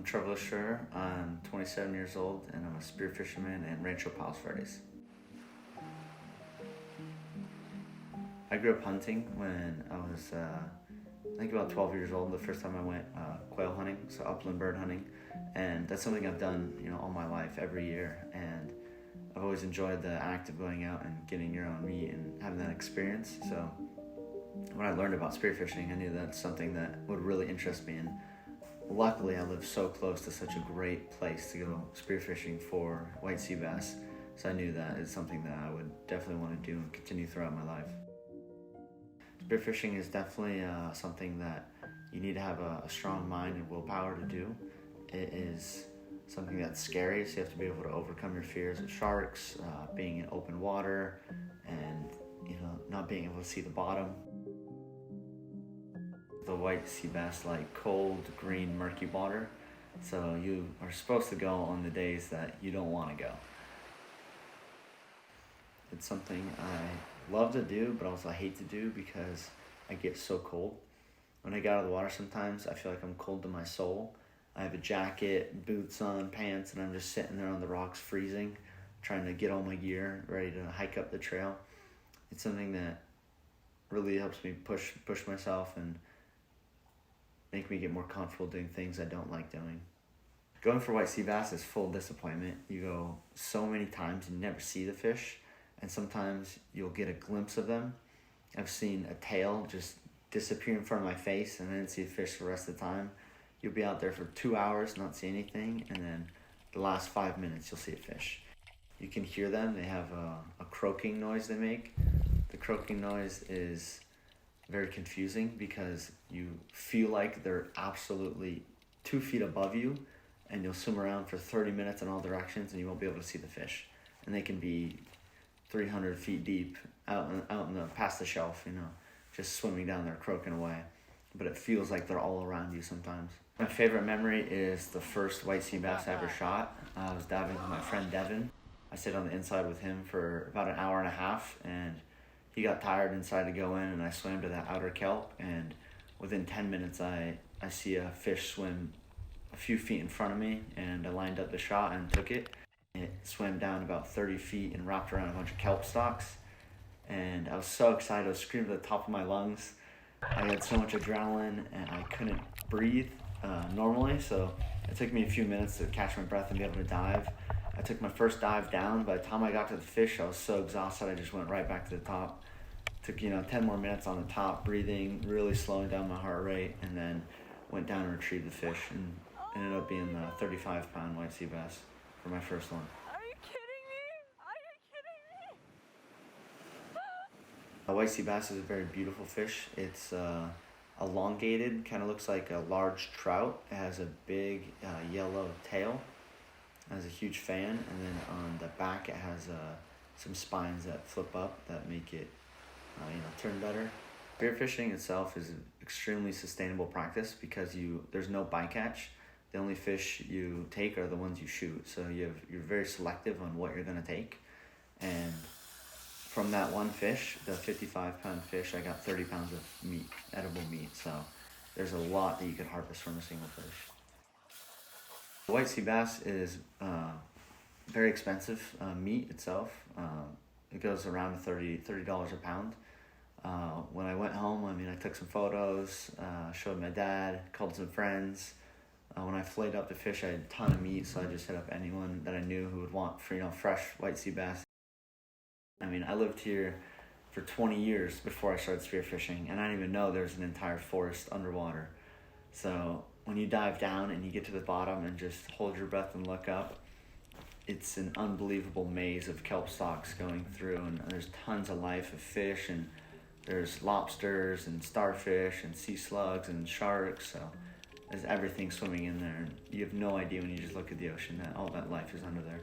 I'm Trevor Schur. I'm 27 years old and I'm a spear fisherman in Rancho Palos Verdes. I grew up hunting when I was, I think about 12 years old, the first time I went quail hunting, so upland bird hunting. And that's something I've done, all my life, every year. And I've always enjoyed the act of going out and getting your own meat and having that experience. So when I learned about spearfishing, I knew that's something that would really interest me. And luckily, I live so close to such a great place to go spearfishing for white sea bass. So I knew that it's something that I would definitely want to do and continue throughout my life. Spearfishing is definitely something that you need to have a strong mind and willpower to do. It is something that's scary, so you have to be able to overcome your fears of sharks, being in open water, and not being able to see the bottom. The white sea bass like cold, green, murky water, so you are supposed to go on the days that you don't want to go. It's something I love to do, but also I hate to do because I get so cold. When I get out of the water sometimes, I feel like I'm cold to my soul. I have a jacket, boots on, pants, and I'm just sitting there on the rocks freezing, trying to get all my gear, ready to hike up the trail. It's something that really helps me push myself and make me get more comfortable doing things I don't like doing. Going for white sea bass is full disappointment. You go so many times and you never see the fish, and sometimes you'll get a glimpse of them. I've seen a tail just disappear in front of my face and I didn't see a fish the rest of the time. You'll be out there for 2 hours, not see anything, and then the last 5 minutes you'll see a fish. You can hear them. They have a croaking noise they make. The croaking noise is very confusing because you feel like they're absolutely 2 feet above you, and you'll swim around for 30 minutes in all directions and you won't be able to see the fish. And they can be 300 feet deep out in the past the shelf, just swimming down there, croaking away. But it feels like they're all around you sometimes. My favorite memory is the first white sea bass I ever shot. I was diving with my friend Devin. I stayed on the inside with him for about an hour and a half, and he got tired and decided to go in, and I swam to that outer kelp, and within 10 minutes I see a fish swim a few feet in front of me, and I lined up the shot and took it. It swam down about 30 feet and wrapped around a bunch of kelp stalks, and I was so excited. I was screaming at the top of my lungs. I had so much adrenaline and I couldn't breathe normally, so it took me a few minutes to catch my breath and be able to dive. I took my first dive down. By the time I got to the fish, I was so exhausted I just went right back to the top. Took 10 more minutes on the top, breathing, really slowing down my heart rate, and then went down and retrieved the fish, and ended up being the 35-pound white sea bass for my first one. A white sea bass is a very beautiful fish. It's elongated, kind of looks like a large trout. It has a big yellow tail. It has a huge fan, and then on the back it has some spines that flip up that make it turn better. Spearfishing itself is an extremely sustainable practice because there's no bycatch. The only fish you take are the ones you shoot. So you're very selective on what you're going to take, and from that one fish, the 55-pound fish, I got 30 pounds of meat, edible meat. So there's a lot that you could harvest from a single fish. The white sea bass is very expensive meat itself. It goes around $30 a pound. When I went home, I took some photos, showed my dad, called some friends. When I filleted up the fish, I had a ton of meat, so I just hit up anyone that I knew who would want fresh white sea bass. I lived here for 20 years before I started spearfishing, and I didn't even know there's an entire forest underwater. So when you dive down and you get to the bottom and just hold your breath and look up, it's an unbelievable maze of kelp stalks going through, and there's tons of life of fish, and there's lobsters and starfish and sea slugs and sharks. So there's everything swimming in there, and you have no idea when you just look at the ocean that all that life is under there.